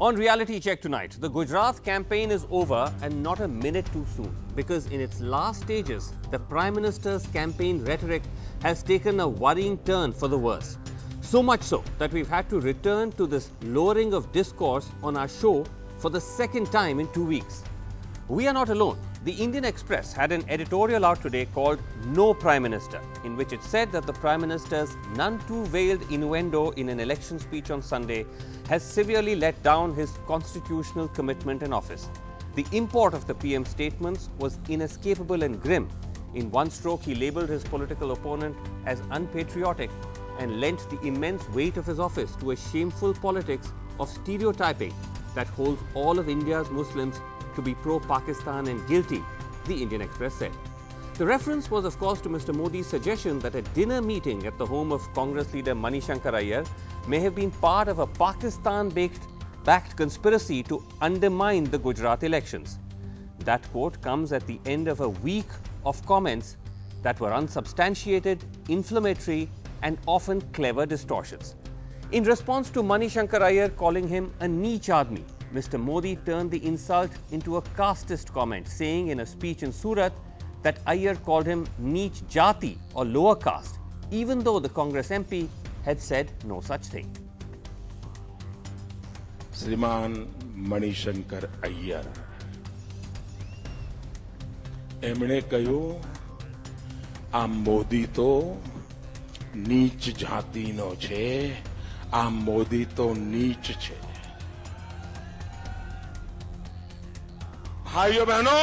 On Reality Check tonight, the Gujarat campaign is over and not a minute too soon, because in its last stages, the Prime Minister's campaign rhetoric has taken a worrying turn for the worse. So much so that we've had to return to this lowering of discourse on our show for the second time in 2 weeks. We are not alone. The Indian Express had an editorial out today called No Prime Minister, in which it said that the Prime Minister's none too veiled innuendo in an election speech on Sunday has severely let down his constitutional commitment in office. The import of the PM's statements was inescapable and grim. In one stroke, he labelled his political opponent as unpatriotic and lent the immense weight of his office to a shameful politics of stereotyping that holds all of India's Muslims to be pro-Pakistan and guilty, the Indian Express said. The reference was, of course, to Mr. Modi's suggestion that a dinner meeting at the home of Congress leader Manishankar Iyer may have been part of a Pakistan-backed conspiracy to undermine the Gujarat elections. That quote comes at the end of a week of comments that were unsubstantiated, inflammatory, and often clever distortions. In response to Manishankar Iyer calling him a neech aadmi, Mr. Modi turned the insult into a casteist comment, saying in a speech in Surat that Iyer called him neech jati or lower caste, even though the Congress MP had said no such thing. श्रीमान मणिशंकर अय्यर एमणे કહ્યું આ મોદી તો નીચ જાતિનો છે આ મોદી તો નીચ છે भाइयों बहनों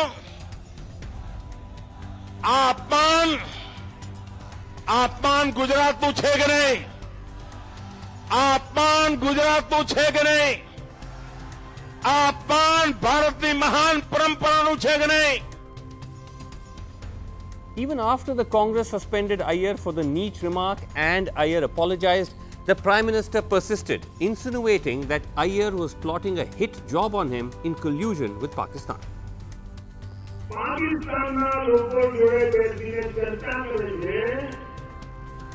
अपमान गुजरात નું છે કે નહીં अपमान गुजरात નું છે કે નહીં अपमान ભારતની મહાન પરંપરાનું છે કે નહીં. Even after the Congress suspended Iyer for the neech remark and Iyer apologized, the Prime Minister persisted, insinuating that Iyer was plotting a hit job on him in collusion with Pakistan. પાકિસ્તાનના લોકો જોડે બેસીને ચર્ચા કરે છે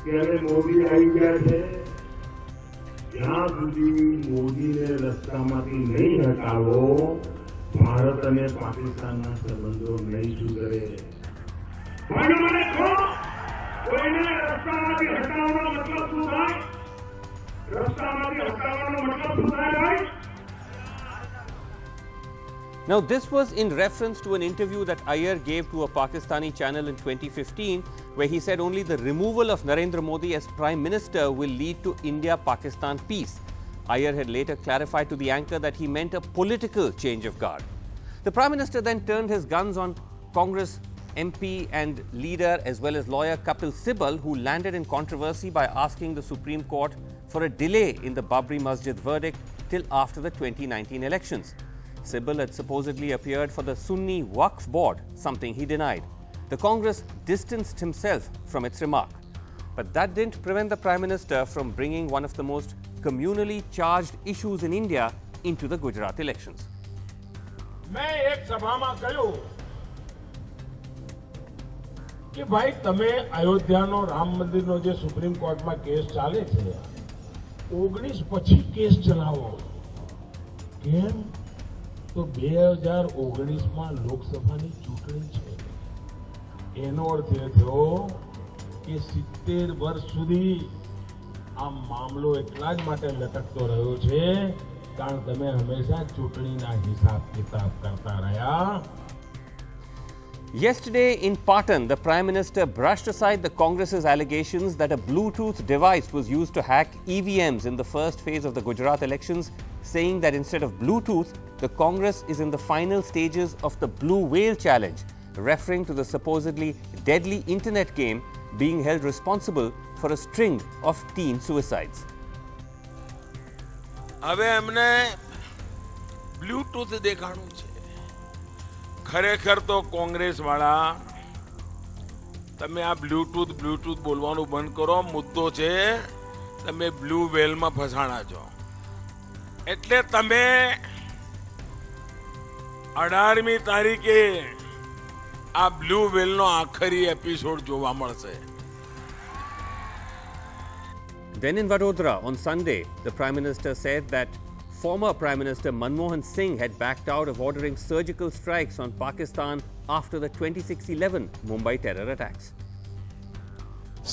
કે હવે મોદી આવી ગયા છે જ્યાં સુધી મોદીને રસ્તામાંથી નહીં હટાવો ભારત અને પાકિસ્તાનના સંબંધો નહીં સુધરે. ભાઈઓ મને કહો કોઈને રસ્તામાંથી હટાવવાનો મતલબ શું થાય? રસ્તામાંથી હટાવવાનો મતલબ શું થાય ભાઈ? Now, this was in reference to an interview that Iyer gave to a Pakistani channel in 2015, where he said only the removal of Narendra Modi as Prime Minister will lead to India-Pakistan peace. Iyer had later clarified to the anchor that he meant a political change of guard. The Prime Minister then turned his guns on Congress MP and leader as well as lawyer Kapil Sibal, who landed in controversy by asking the Supreme Court for a delay in the Babri Masjid verdict till after the 2019 elections. Sibal had supposedly appeared for the Sunni Waqf Board, something he denied. The Congress distanced himself from its remark. But that didn't prevent the Prime Minister from bringing one of the most communally charged issues in India into the Gujarat elections. मैं एक सभा में कहूं कि भाई तमे अयोध्याનો રામ મંદિરનો જે સુપ્રીમ કોર્ટમાં કેસ ચાલે છે 19 પછી કેસ ચલાવો કેમ તો 2019 માં લોકસભાની ચૂંટણી છે એનો અર્થ એ થયો કે 70 વર્ષ સુધી આ મામલો એટલા જ માટે લટકતો રહ્યો છે કારણ તમે હંમેશા ચૂંટણીના હિસાબ કિતાબ કરતા રહ્યા. Yesterday in Patan, the Prime Minister brushed aside the Congress's allegations that a Bluetooth device was used to hack EVMs in the first phase of the Gujarat elections, saying that instead of Bluetooth, the Congress is in the final stages of the Blue Whale Challenge, referring to the supposedly deadly internet game being held responsible for a string of teen suicides. હવે એમને Bluetooth દેખાડવું છે. ખરેખર તો કોંગ્રેસ વાળા તમે આ Bluetooth બોલવાનું બંધ કરો. મુદ્દો છે તમે બ્લુ વેલમાં ફસાણા છો. એટલે તમે 18મી તારીખે આ બ્લુ વેલનો આખરી એપિસોડ જોવા મળશે. Then in Vadodara on Sunday, the Prime Minister said that former Prime Minister Manmohan Singh had backed out of ordering surgical strikes on Pakistan after the 26/11 Mumbai terror attacks.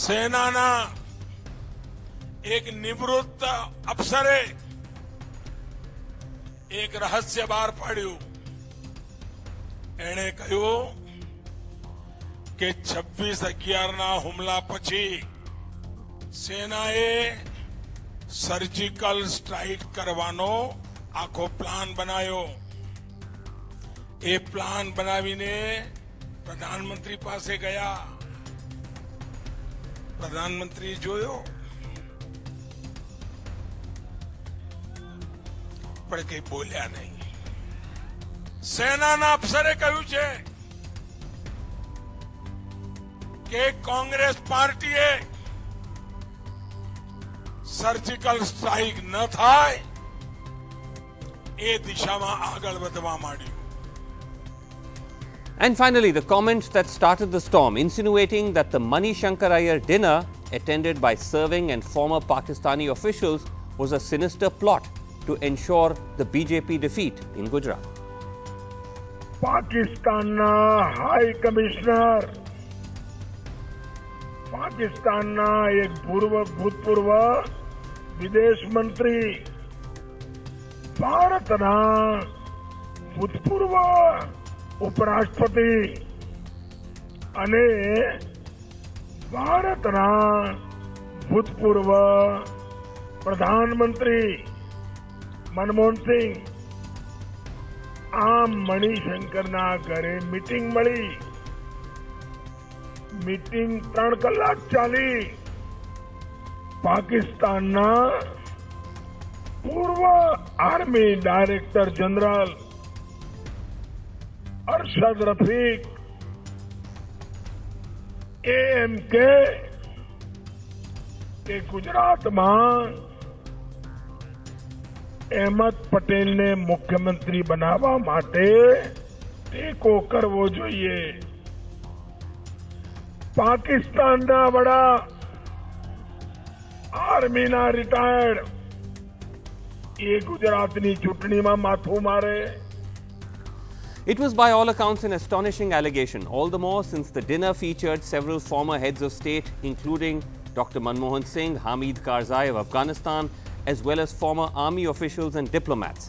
સેનાના એક નિવૃત્ત અફસરે એક રહસ્ય બહાર પાડ્યું. એણે કહ્યું કે 26/11ના હુમલા પછી સેનાએ સર્જિકલ સ્ટ્રાઇક કરવાનો આખો પ્લાન બનાવ્યો. એ પ્લાન બનાવીને પ્રધાનમંત્રી પાસે ગયા. પ્રધાનમંત્રી જોયો પણ કઈ બોલ્યા નહીં. સેનાના અફસરે કહ્યું છે કે કોંગ્રેસ પાર્ટીએ સર્જિકલ સ્ટ્રાઇક ન થાય એ દિશામાં આગળ વધવા માંડ્યું. And finally, the comment that started the storm, insinuating that the Mani Shankar Iyer dinner attended by serving and former Pakistani officials was a sinister plot to ensure the BJP defeat in Gujarat. પાકિસ્તાનના high commissioner, પાકિસ્તાનના એક ભૂતપૂર્વ વિદેશ મંત્રી, ભારતના ભૂતપૂર્વ ઉપરાષ્ટ્રપતિ અને ભારતના ભૂતપૂર્વ પ્રધાનમંત્રી મનમોહન સિંહ આ મણિશંકરના ઘરે મીટિંગ મળી. મીટિંગ 3 કલાક ચાલી. પાકિસ્તાનના પૂર્વ army director general Arshad Rafiq, AMK કે ગુજરાતમાં અહેમદ પટેલને મુખ્યમંત્રી બનાવવા માટે ટેકો કરવો જોઈએ. પાકિસ્તાનના વડા આર્મીના રિટાયર્ડ એ ગુજરાતની ચૂંટણીમાં માથું મારે. It was by all accounts an astonishing allegation, all the more since the dinner featured several former heads of state, including Dr. Manmohan Singh, Hamid Karzai of Afghanistan, as well as former army officials and diplomats.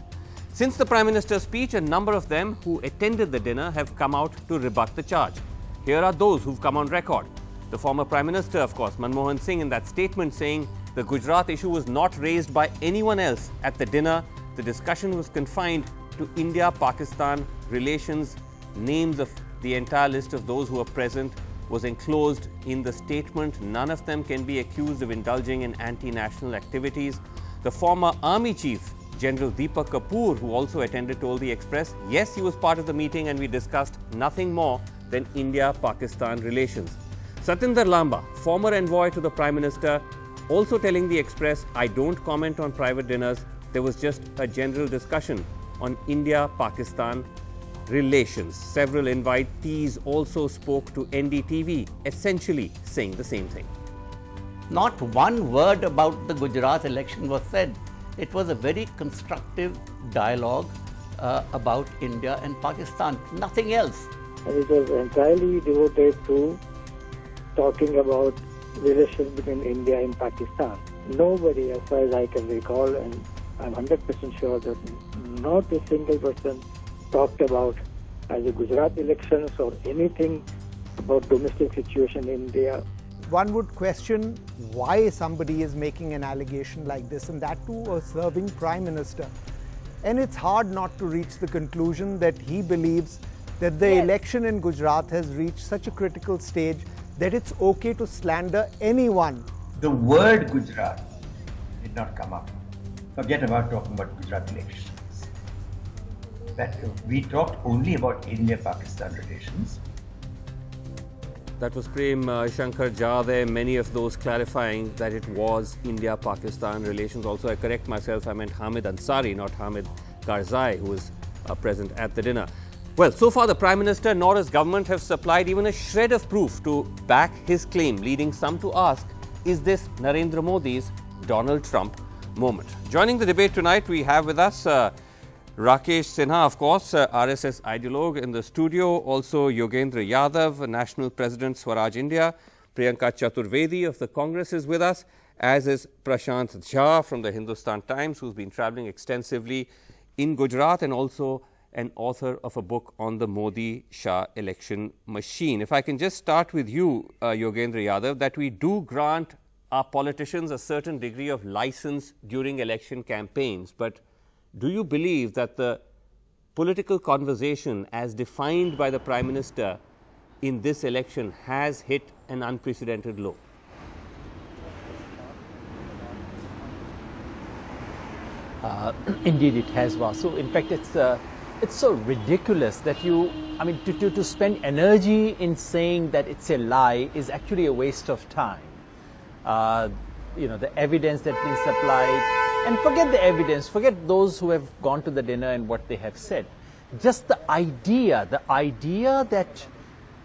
Since the Prime Minister's speech, a number of them who attended the dinner have come out to rebut the charge. Here are those who've come on record. The former Prime Minister, of course, Manmohan Singh, in that statement saying the Gujarat issue was not raised by anyone else at the dinner. The discussion was confined to India-Pakistan relations. Names of the entire list of those who were present was enclosed in the statement. None of them can be accused of indulging in anti-national activities. The former army chief, General Deepak Kapoor, who also attended, told the Express, yes, he was part of the meeting and we discussed nothing more than India-Pakistan relations. Satinder Lamba, former envoy to the Prime Minister, also telling the Express, I don't comment on private dinners. There was just a general discussion on India-Pakistan relations. Several invitees also spoke to NDTV, essentially saying the same thing. Not one word about the Gujarat election was said. It was a very constructive dialogue about India and Pakistan, nothing else. And it was entirely devoted to talking about relations between India and Pakistan. Nobody, as far as I can recall, and I'm 100% sure that not a single person talked about either Gujarat elections or anything about domestic situation in India. One would question why somebody is making an allegation like this, and that too a serving Prime Minister. And it's hard not to reach the conclusion that he believes that the election in Gujarat has reached such a critical stage that it's okay to slander anyone. The word Gujarat did not come up. Forget about talking about Gujarat elections. That we talked only about India-Pakistan relations. That was Prem Shankar Jha there, many of those clarifying that it was India-Pakistan relations. Also, I correct myself, I meant Hamid Ansari, not Hamid Karzai, who was present at the dinner. Well, so far the Prime Minister nor his government have supplied even a shred of proof to back his claim, leading some to ask, is this Narendra Modi's Donald Trump moment. Joining the debate tonight, we have with us Rakesh Sinha, of course, RSS ideologue in the studio. Also, Yogendra Yadav, National President, Swaraj India. Priyanka Chaturvedi of the Congress is with us, as is Prashant Jha from the Hindustan Times, who's been travelling extensively in Gujarat and also an author of a book on the Modi-Shah election machine. If I can just start with you, Yogendra Yadav, that we do grant our politicians a certain degree of license during election campaigns, but do you believe that the political conversation as defined by the Prime Minister in this election has hit an unprecedented low? Indeed, it has, Vasu. In fact, it's so ridiculous that to spend energy in saying that it's a lie is actually a waste of time. The evidence that's been supplied, and forget the evidence, forget those who have gone to the dinner and what they have said. Just the idea that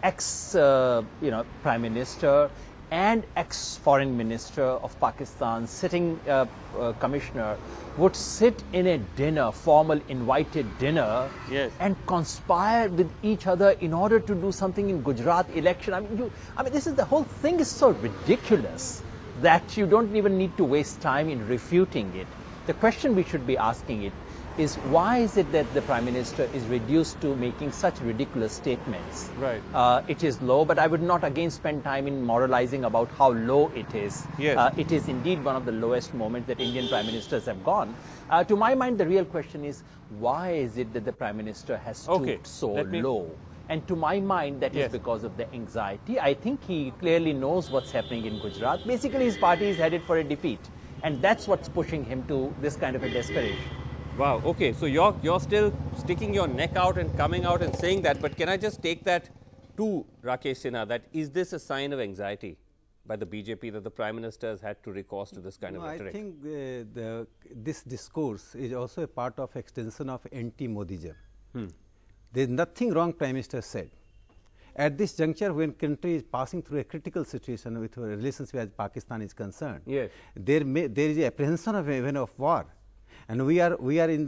ex-Prime Minister and ex-Foreign Minister of Pakistan, sitting commissioner, would sit in a dinner, formal invited dinner, yes, and conspire with each other in order to do something in Gujarat election. This is the whole thing is so ridiculous that you don't even need to waste time in refuting it. The question we should be asking it is, why is it that the Prime Minister is reduced to making such ridiculous statements? Right. It is low, but I would not again spend time in moralizing about how low it is. Yes. It is indeed one of the lowest moments that Indian Prime Ministers have gone. To my mind, the real question is, why is it that the Prime Minister has stooped so low? And to my mind, that is because of the anxiety. I think he clearly knows what's happening in Gujarat. Basically, his party is headed for a defeat. And that's what's pushing him to this kind of a desperation. Wow, okay, so you're still sticking your neck out and coming out and saying that, but can I just take that to Rakesh Sinha, that is this a sign of anxiety by the BJP that the Prime Minister has had to recourse to this kind of rhetoric? I think this discourse is also a part of extension of anti-Modism. There is nothing wrong Prime Minister said. At this juncture, when country is passing through a critical situation with relations with Pakistan is concerned, there is a apprehension of even of war. And we are in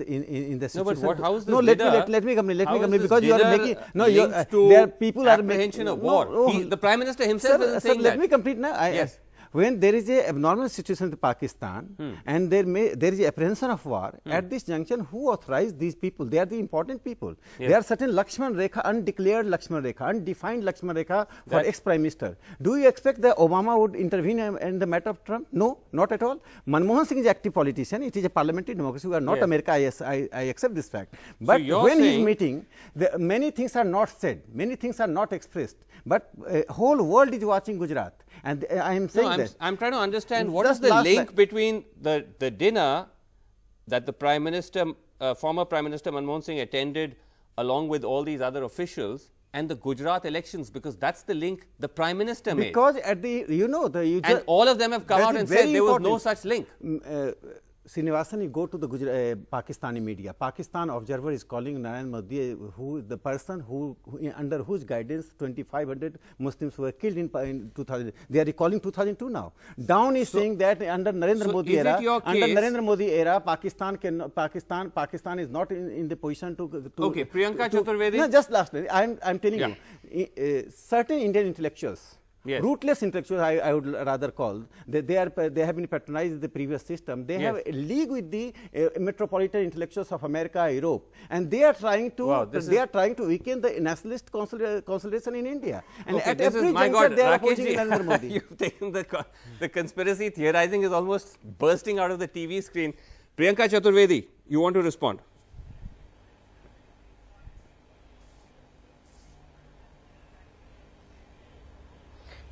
the situation. No, but how is this? No, let me come because you are making there are people are making of war. The Prime Minister himself isn't saying that. Let me complete now. Yes. When there is a abnormal situation in Pakistan and there is a apprehension of war, at this junction, who authorized these people? They are the important people. There are certain Lakshman Rekha, undeclared Lakshman Rekha, undefined Lakshman Rekha for ex-Prime Minister. Do you expect that Obama would intervene in the matter of Trump? No, not at all. Manmohan Singh is an active politician. It is a parliamentary democracy. We are not America. I accept this fact. But so when he is meeting, many things are not said. Many things are not expressed. But whole world is watching Gujarat. And I am saying that. I'm trying to understand what is the link between the dinner that the Prime Minister, former Prime Minister Manmohan Singh attended along with all these other officials and the Gujarat elections, because that's the link the Prime Minister made. Because at the, and all of them have come out and said there was no such link. Srinivasan, you go to the Pakistani media. Pakistan Observer is calling Narendra Modi, the person under whose guidance 2,500 Muslims were killed in 2000. They are recalling 2002 now. Down is saying that under Narendra Modi era, Pakistan is not in the position to. Okay, Priyanka Chaturvedi. No, just last. I'm telling you, certain Indian intellectuals. Rootless intellectuals, I would rather call. They have been patronized in the previous system. They have a league with the metropolitan intellectuals of America, Europe, and they are trying to weaken the nationalist consolidation in India. And at every juncture, they are opposing Narendra Modi. You've taken the conspiracy theorizing is almost bursting out of the TV screen. Priyanka Chaturvedi, you want to respond?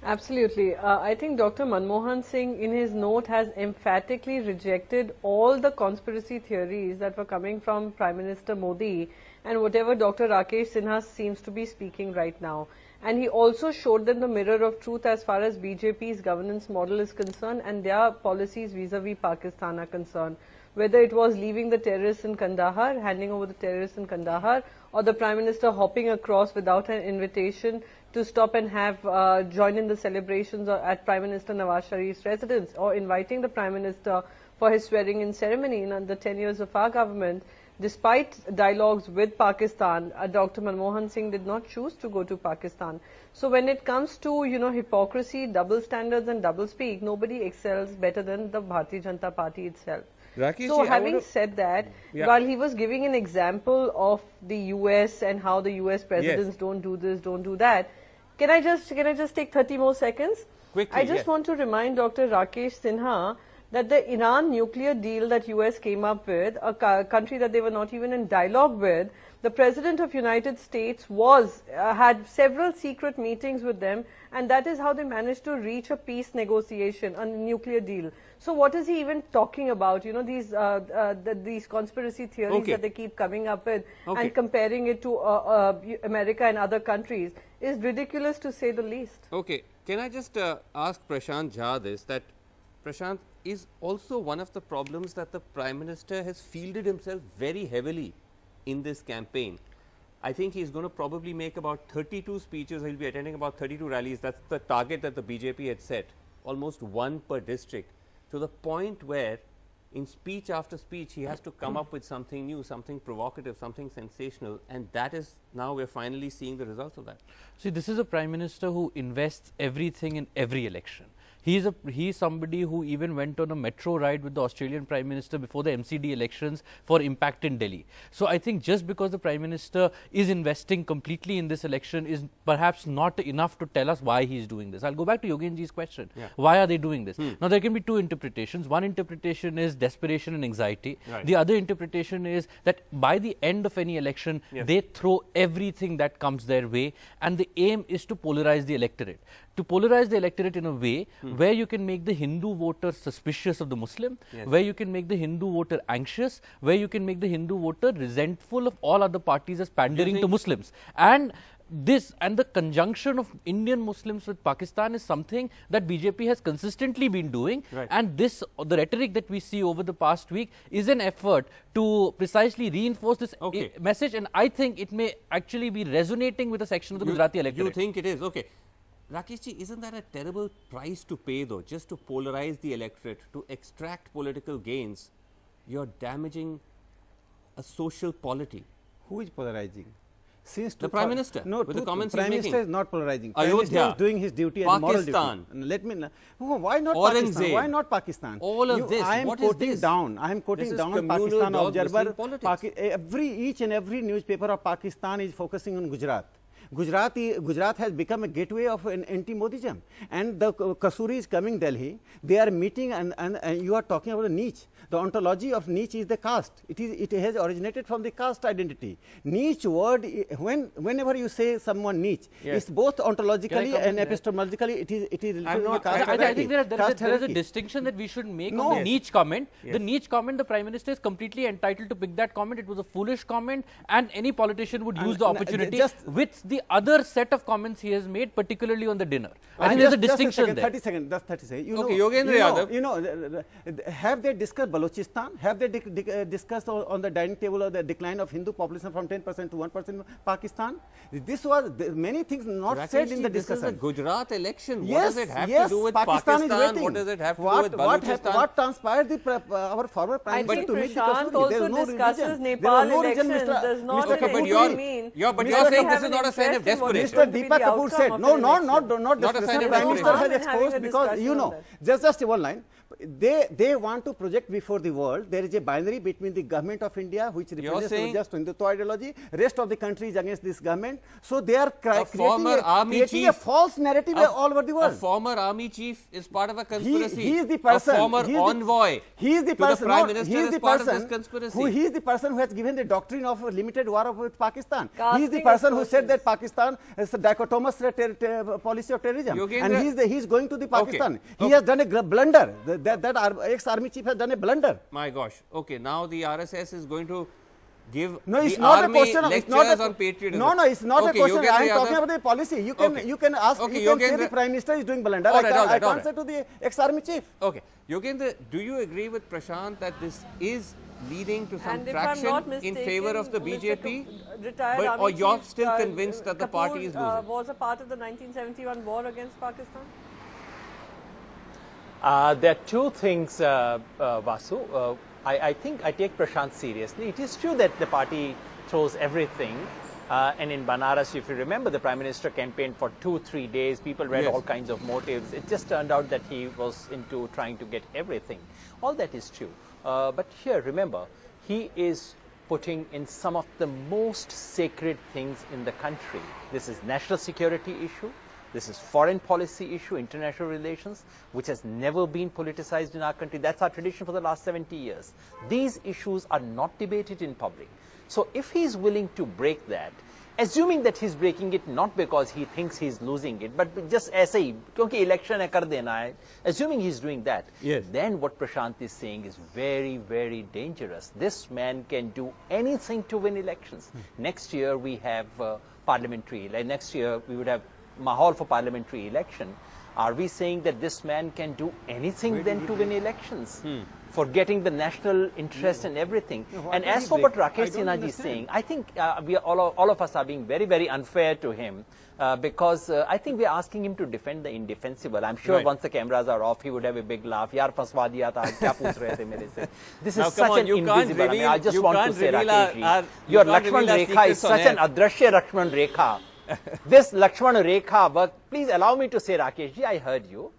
Absolutely. I think Dr. Manmohan Singh in his note has emphatically rejected all the conspiracy theories that were coming from Prime Minister Modi and whatever Dr. Rakesh Sinha seems to be speaking right now. And he also showed them the mirror of truth as far as BJP's governance model is concerned and their policies vis-a-vis Pakistan are concerned. Whether it was leaving the terrorists in Kandahar, handing over the terrorists in Kandahar, or the Prime Minister hopping across without an invitation to stop and have join in the celebrations at Prime Minister Nawaz Sharif's residence, or inviting the Prime Minister for his swearing-in ceremony in the 10 years of our government. Despite dialogues with Pakistan, Dr. Manmohan Singh did not choose to go to Pakistan. So when it comes to, hypocrisy, double standards and double speak, nobody excels better than the Bharatiya Janata Party itself. Rakesh So ji, having said that, while he was giving an example of the US and how the US presidents don't do this, don't do that, can I just take 30 more seconds? Quickly, I just want to remind Dr. Rakesh Sinha that the Iran nuclear deal that US came up with, a country that they were not even in dialogue with, the President of United States had several secret meetings with them, and that is how they managed to reach a peace negotiation on a nuclear deal. So what is he even talking about? These conspiracy theories that they keep coming up with and comparing it to America and other countries is ridiculous, to say the least. Okay, can I just ask Prashant Jha this, that Prashant, is also one of the problems that the Prime Minister has fielded himself very heavily in this campaign. I think he's going to probably make about 32 speeches. He'll be attending about 32 rallies. That's the target that the BJP had set, almost one per district, to the point where in speech after speech he has to come up with something new, something provocative, something sensational, and that is now we're finally seeing the results of that. See, this is a Prime Minister who invests everything in every election. He is somebody who even went on a metro ride with the Australian Prime Minister before the MCD elections for impact in Delhi. So I think just because the Prime Minister is investing completely in this election is perhaps not enough to tell us why he is doing this. I'll go back to Yogenji's question. Why are they doing this? Now there can be two interpretations. One interpretation is desperation and anxiety. The other interpretation is that by the end of any election, they throw everything that comes their way, and the aim is to polarize the electorate. To polarize the electorate in a way where you can make the Hindu voter suspicious of the Muslim, where you can make the Hindu voter anxious, where you can make the Hindu voter resentful of all other parties as pandering to Muslims. And this and the conjunction of Indian Muslims with Pakistan is something that BJP has consistently been doing, and the rhetoric that we see over the past week is an effort to precisely reinforce this message, and I think it may actually be resonating with a section of the Gujarati electorate. You think it is? Okay. Rakesh ji, isn't that a terrible price to pay though, just to polarize the electorate, to extract political gains? You're damaging a social polity. Who is polarizing? Since the Prime Minister, no, with the comments Prime he's Minister making. is not polarizing. Ayodhya, Prime Minister is doing his duty and moral duty. Let me. Why not Pakistan? Why not Pakistan? All of this. I am quoting down. I am quoting down Pakistan Observer. Each and every newspaper of Pakistan is focusing on Gujarat. Gujarat has become a gateway of an anti-Modism, and the Kasuri is coming Delhi. They are meeting, and you are talking about a niche. The ontology of niche is the caste. It has originated from the caste identity. Niche word, whenever you say someone niche, it's both ontologically and epistemologically. It is. I think there is a distinction that we should make on the niche comment. The niche comment, the Prime Minister is completely entitled to pick that comment. It was a foolish comment, and any politician would use the opportunity with the other set of comments he has made, particularly on the dinner. I think there's a distinction there. 30 seconds. That's 30 seconds. Okay, Yogendra Yadav. Have they discussed Balochistan? Have they discussed on the dining table of the decline of Hindu population from 10% to 1% in Pakistan? This was many things not said in the discussion. This is a Gujarat election. What does it have to do with Pakistan? What does it have to do with Balochistan? What transpired our former Prime Minister to meet the Kasuri? Also discusses Nepal elections. Does not mean. But you're saying this is not a sign of desperation. Mr. Deepak Kapoor said, no, not a sign of Prime Minister has exposed because, just one line. They want to project before the world there is a binary between the government of India, which represents just Hindutva ideology, rest of the country is against this government. So they are creating a false narrative all over the world. A former army chief is part of a conspiracy. He is the person. A former envoy. He is the person. Prime Minister is part of this conspiracy. He is the person who has given the doctrine of a limited war with Pakistan. He is the person who said that Pakistan is a dichotomous policy of terrorism, and he is going to the Pakistan. He has done a blunder. That ex-army chief has done a blunder. My gosh. Okay, now the RSS is going to give it's the not army a question lectures on patriotism. No, it's not a question. I am talking about the policy. You can ask. You can say the Prime Minister is doing blunder. I can't say to the ex-army chief. Okay, Yogendra, do you agree with Prashant that this is leading to some traction in favor of the BJP? Or you're still convinced that the party is losing? Was a part of the 1971 war against Pakistan? There are two things, Vasu. I think I take Prashant seriously. It is true that the party throws everything. And in Banaras, if you remember, the Prime Minister campaigned for 2-3 days. People read all kinds of motives. It just turned out that he was into trying to get everything. All that is true. But here, remember, he is putting in some of the most sacred things in the country. This is national security issue. This is foreign policy issue, international relations, which has never been politicized in our country. That's our tradition for the last 70 years. These issues are not debated in public. So if he is willing to break that, assuming that he's breaking it not because he thinks he's losing it, but just aise hi, kyunki election hai kar dena hai, assuming he's doing that, then what Prashant is saying is very, very dangerous. This man can do anything to win elections. Next year we have parliamentary, next year we would have mahal for parliamentary election. Are we saying that this man can do anything then to win elections? Forgetting the national interest and everything. And as for what Rakesh Sinha ji is saying, I think we are all of us are being very, very unfair to him because I think we are asking him to defend the indefensible. I'm sure once the cameras are off, he would have a big laugh. Yaar faswa diya tha, kya pooch rahe the mere se. This is such an invisible. I mean, I just want to say, Rakesh ji, your Lakshman Rekha is such an adrashya Lakshman Rekha. This Lakshman Rekha work, please allow me to say, Rakesh ji, I heard you.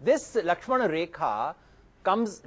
This Lakshman Rekha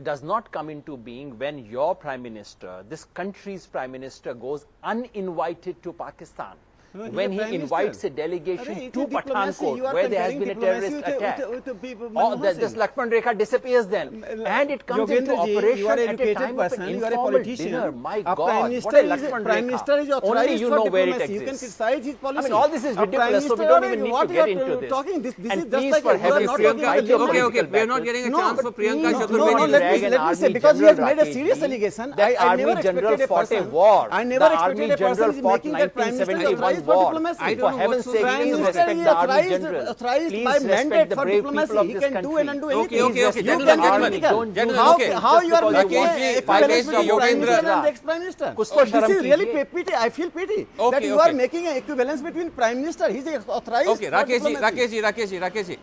does not come into being when your Prime Minister, this country's Prime Minister, goes uninvited to Pakistan. When he invites a delegation to Pathankot, where there has been a terrorist attack, this Lakshman Rekha disappears then. And it comes into operation at a time of an informal dinner. My God, what a Lakshman Rekha. Only you know where it exists. You can criticize his policy. I mean, all this is ridiculous, so we don't even need to get into this. And please, for heaven's sake, okay, we are not getting a chance for Priyanka Chaturvedi. No, let me say, because he has made a serious allegation. That Army General fought a war. I never expected a person is making that Prime Minister war. Diplomacy. For heaven's sake, please respect the Army General. Please respect the brave people of this country. Okay, gentlemen, how you are making equivalence between Prime Minister and ex-Prime Minister? This is really pity. I feel pity that you are making an equivalence between Prime Minister. He is authorized. Okay, Rakesh ji.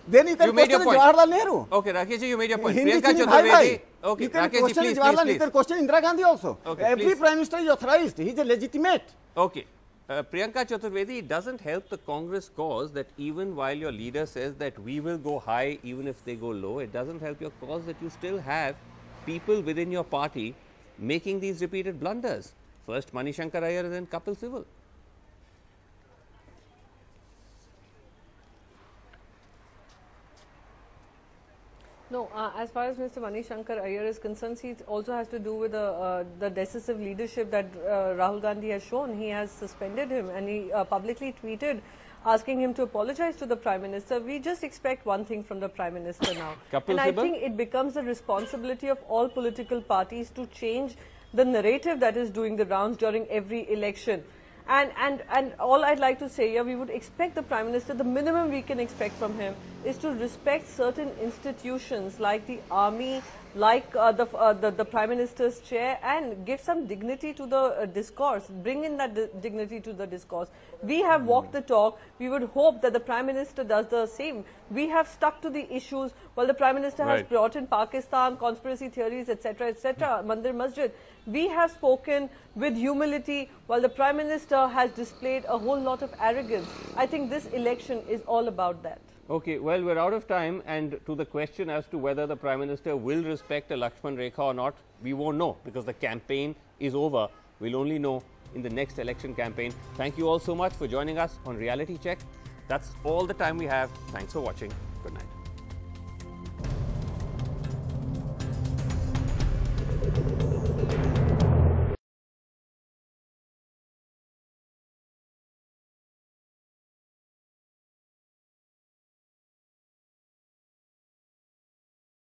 Then you can question Jawaharlal Nehru. Okay, Rakesh ji, you made your point. Priyanka Chaturvedi. Okay, Rakesh ji, please. You can question Indira Gandhi also. Every Prime Minister is authorized. He is a legitimate. Okay. Priyanka Chaturvedi, it doesn't help the Congress cause that even while your leader says that we will go high even if they go low, it doesn't help your cause that you still have people within your party making these repeated blunders. First Manishankar Iyer and then Kapil Sibal. No, as far as Mr. Manishankar Iyer is concerned, it also has to do with the decisive leadership that Rahul Gandhi has shown. He has suspended him and he publicly tweeted asking him to apologize to the Prime Minister. We just expect one thing from the Prime Minister now. And I think it becomes the responsibility of all political parties to change the narrative that is doing the rounds during every election. And all I'd like to say here, we would expect the Prime Minister, the minimum we can expect from him is to respect certain institutions like the army, like the Prime Minister's chair, and give some dignity to the discourse, bring in that dignity to the discourse. We have walked the talk. We would hope that the Prime Minister does the same. We have stuck to the issues while the Prime Minister has brought in Pakistan, conspiracy theories, etc., etc., Mandir Masjid. We have spoken with humility while the Prime Minister has displayed a whole lot of arrogance. I think this election is all about that. Okay, well, we're out of time, and to the question as to whether the Prime Minister will respect a Lakshman Rekha or not, we won't know because the campaign is over. We'll only know in the next election campaign. Thank you all so much for joining us on Reality Check. That's all the time we have. Thanks for watching.